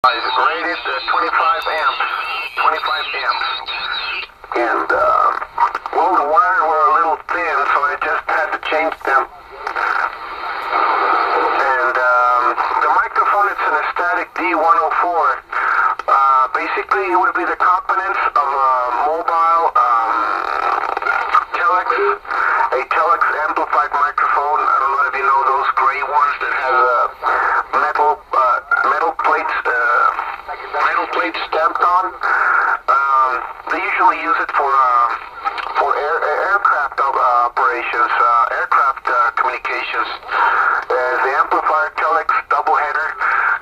Rated 25 amps. 25 amps. And, well, the wires were a little thin, so I just had to change them. And, the microphone, it's an static D104. Basically, it would be the components of a mobile, telex, a telex amplified microphone. I don't know if you know those gray ones that have, metal plates stamped on. They usually use it for aircraft operations, aircraft communications. The amplifier telex double header,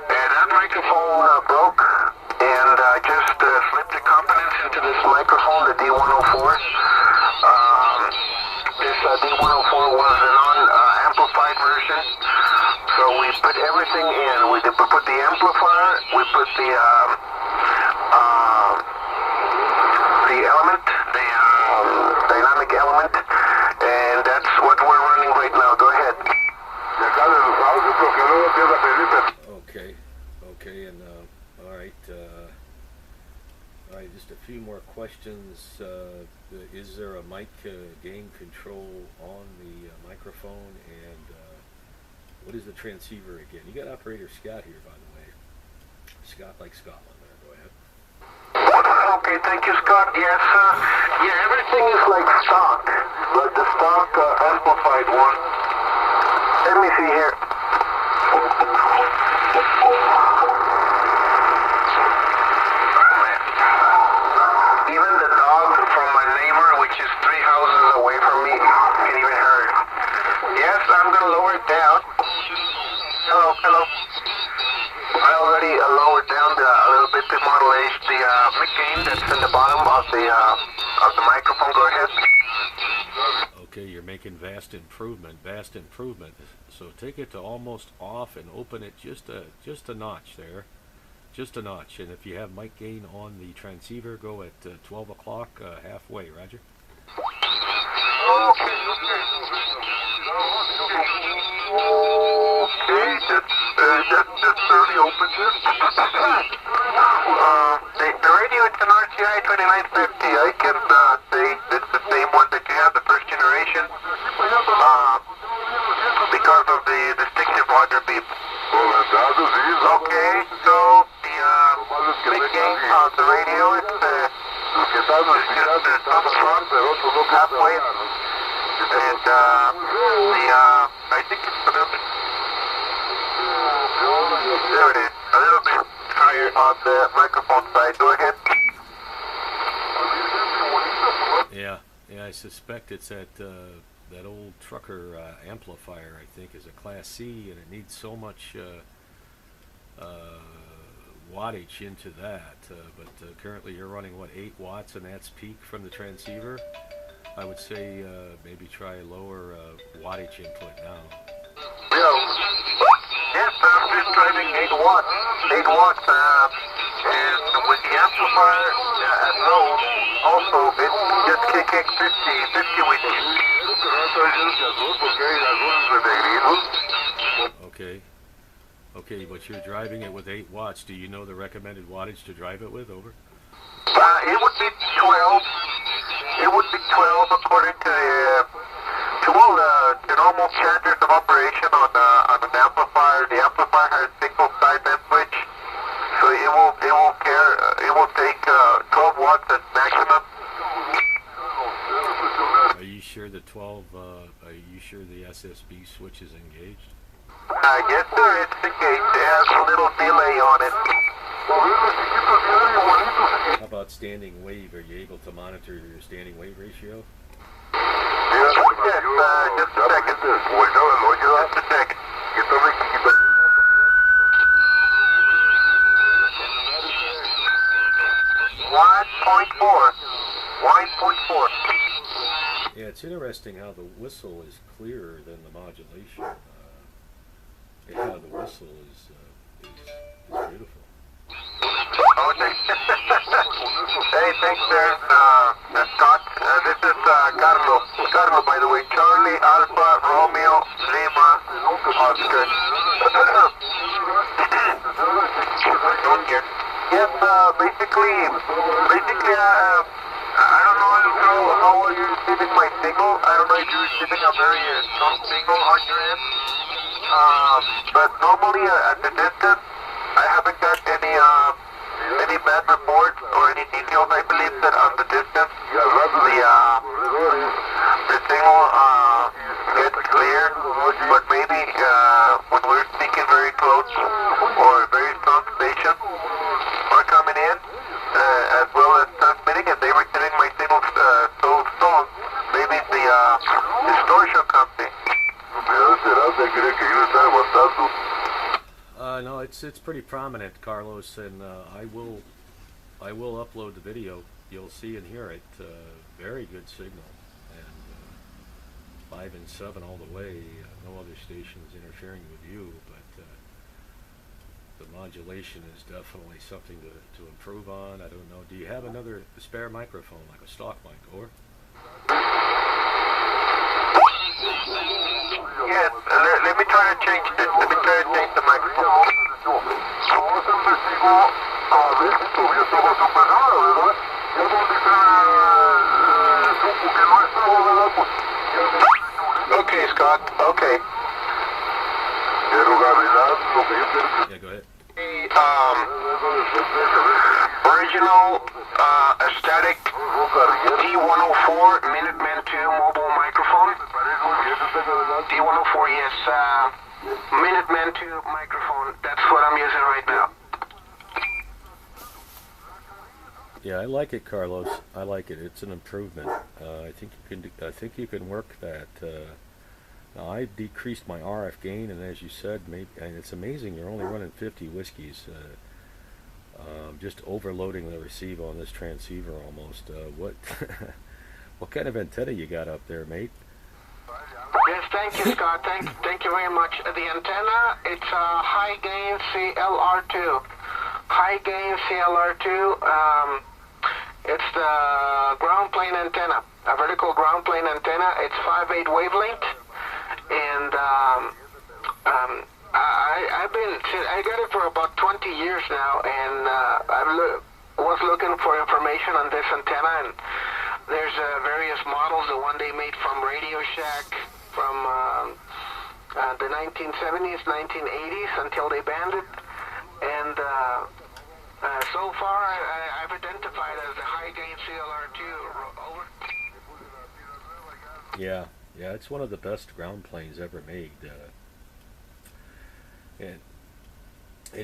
and that microphone broke, and I just slipped the components into this microphone, the D104. This D104 was a non-amplified version. So we put everything in. We put the amplifier, we put the element, the dynamic element, and that's what we're running right now. Go ahead. Okay, and all right, just a few more questions. Is there a mic gain control on the microphone, and what is the transceiver again? You got operator Scott here, by the way. Scott like Scotland there. Go ahead. Okay, thank you, Scott. Yes, yeah, everything is like stock, like the stock amplified one. Let me see here. Even the dog from my neighbor, which is 3 houses away from me, can even hear it. Yes, I'm gonna lower it down. Hello. I already lowered down a little bit to modulate the mic gain that's in the bottom of the microphone. Go ahead. Okay, you're making vast improvement. So take it to almost off and open it just a notch there. Just a notch. And if you have mic gain on the transceiver, go at 12 o'clock, halfway, Roger. Okay, just barely opened it. The radio, it's an RCI 2950. I can say it's the same one that you have, the first generation, because of the distinctive Roger beep. Okay, so the big gain on the radio, it's just halfway, and I think it's a little bit, there it is, a little bit higher on the microphone side. Go ahead. Yeah, I suspect it's that old trucker amplifier, I think, is a Class C, and it needs so much wattage into that, but currently you're running, what, 8 watts, and that's peak from the transceiver. I would say maybe try lower wattage input now. Yes, I'm just driving 8 watts. 8 watts, and with the amplifier at low, also, it's just kicking 50 with you. Okay, but you're driving it with 8 watts. Do you know the recommended wattage to drive it with? Over. It would be 12. It would be 12 according to all the normal standards of operation on an amplifier. The amplifier has single sideband switch, so it won't care. It will take 12 watts at maximum. Are you sure the 12? Are you sure the SSB switch is engaged? Yes, sir. It's engaged. It has a little delay on it. How about standing wave? Are you able to monitor your standing wave ratio? Yes, just a second. Just a second. 1.4. 1.4. Yeah, it's interesting how the whistle is clearer than the modulation. Yeah, the whistle is beautiful. Okay. Hey, thanks, sir. Scott. This is Carlo. Carlo, by the way. Charlie, Alpha, Romeo, Lima, Oscar. Don't here. Yes, basically, I don't know how you're receiving my signal. I don't know if you're receiving a very strong signal on your end. But normally at the distance, I haven't got any bad reports or any details. I believe that on the distance, the signal gets clear, but maybe when we're speaking very close or very strong stations are coming in, as well as transmitting, and they were getting my signals so strong, maybe the distortion comes in. No, it's pretty prominent, Carlos, and I will upload the video. You'll see and hear it. Very good signal, and 5 and 7 all the way. No other stations interfering with you, but the modulation is definitely something to improve on. I don't know. Do you have another spare microphone, like a stock mic, or? Yes, let me try to change this. Let me try to change the microphone. Okay, Scott. Okay. Yeah, go ahead. Original static D104 Minuteman 2 mobile microphone. D104, yes. Minuteman 2 microphone. That's what I'm using right now. Yeah, I like it, Carlos. I like it. It's an improvement. I think you can work that. Now, I decreased my RF gain, and as you said, and it's amazing you're only running 50 whiskeys. Just overloading the receiver on this transceiver almost. What kind of antenna you got up there, mate? Yes, thank you, Scott. Thank you very much. The antenna, it's a high gain CLR2. High gain CLR2. It's the ground plane antenna, a vertical ground plane antenna. It's 5/8 wavelength, and I got it for about 20 years now, and I was looking for information on this antenna, and there's various models. The one they made from Radio Shack from the 1970s, 1980s until they banned it, and so far I've identified as the high gain CLR2. Over. Yeah, it's one of the best ground planes ever made. And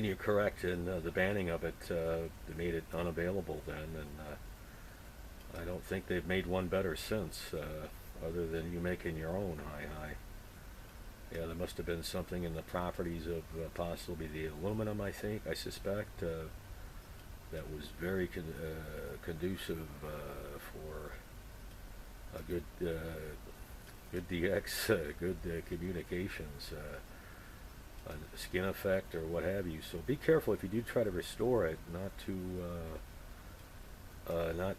you're correct in the banning of it. They made it unavailable then, and I don't think they've made one better since, other than you making your own high. Yeah, there must have been something in the properties of possibly the aluminum, I suspect, that was very conducive for a good DX, good communications, a skin effect or what have you. So be careful if you do try to restore it, not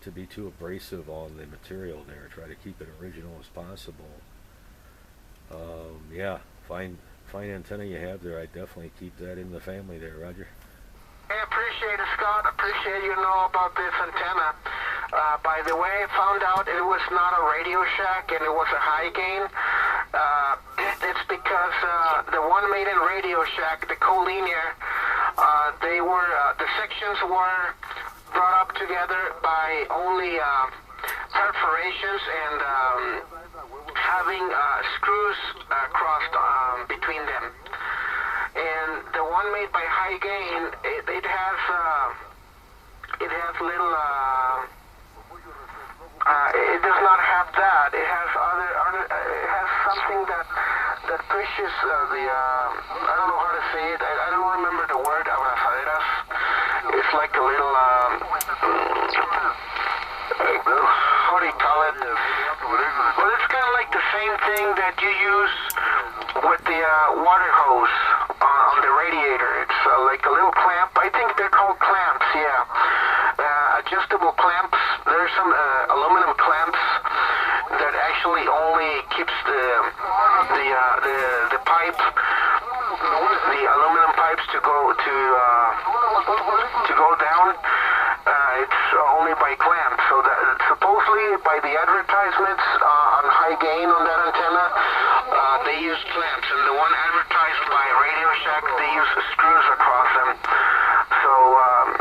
to be too abrasive on the material there. Try to keep it original as possible. Yeah, fine antenna you have there. I definitely keep that in the family there, Roger. I appreciate it, Scott. Appreciate you know about this antenna. By the way, I found out it was not a Radio Shack and it was a high gain. It's because the one made in Radio Shack, the collinear, the sections were brought up together by only perforations and having screws crossed between them. And the one made by High Gain, it has little. It does not have that. It has it has something that pushes the. I don't know how to say it. I don't remember the word. Abrazaderas. It's like a little. How do you call it? Well, it's kind of like the same thing that you use with the water hose on the radiator. It's like a little clamp. I think they're called clamps, yeah. Adjustable clamps. There's some aluminum clamps that actually only keeps the pipe, the aluminum pipes to go to it's only by clamp. So that, supposedly by the advertisements on high gain on that antenna, they use clamps, and the one advertised by Radio Shack, they use screws across them. So,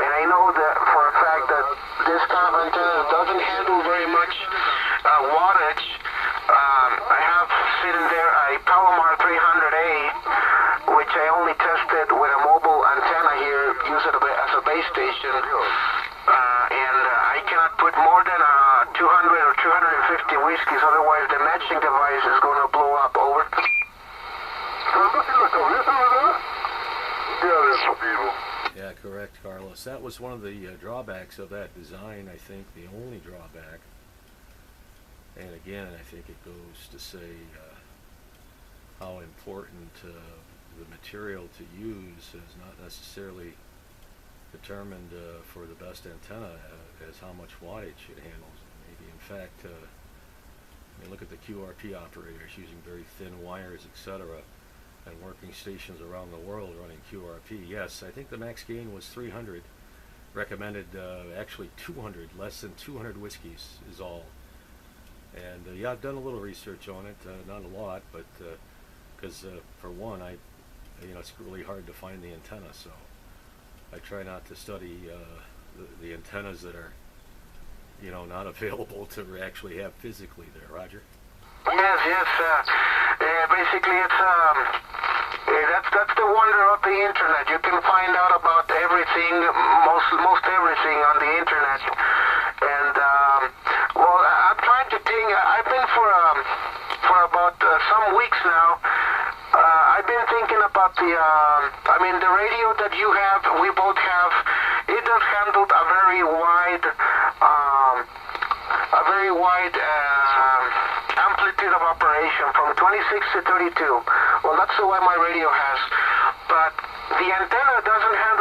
and I know that for a fact that this kind of antenna doesn't handle very much wattage. I have sitting there a Palomar 300A, which I only tested with a mobile antenna here, use it as a base station, and I cannot put more than 200 or 250 whiskeys, otherwise the matching device is going to blow up. Over. Yeah, correct, Carlos. That was one of the drawbacks of that design, I think, the only drawback. And again, I think it goes to say how important the material to use is not necessarily determined for the best antenna as how much wattage it handles. Maybe, in fact, look at the QRP operators using very thin wires, etc., and working stations around the world running QRP. Yes, I think the max gain was 300. Recommended actually 200, less than 200 whiskeys is all. And yeah, I've done a little research on it, not a lot, but because for one, it's really hard to find the antenna, so I try not to study the antennas that are, not available to actually have physically there. Roger? Yes. Basically, it's that's the wonder of the internet. You can find out about everything, most everything on the internet. And well, I'm trying to think. I've been for about some weeks now. I've been thinking about the radio that you have, we both have. It does handle a very wide amplitude of operation from 26 to 32. Well, that's the way my radio has. But the antenna doesn't have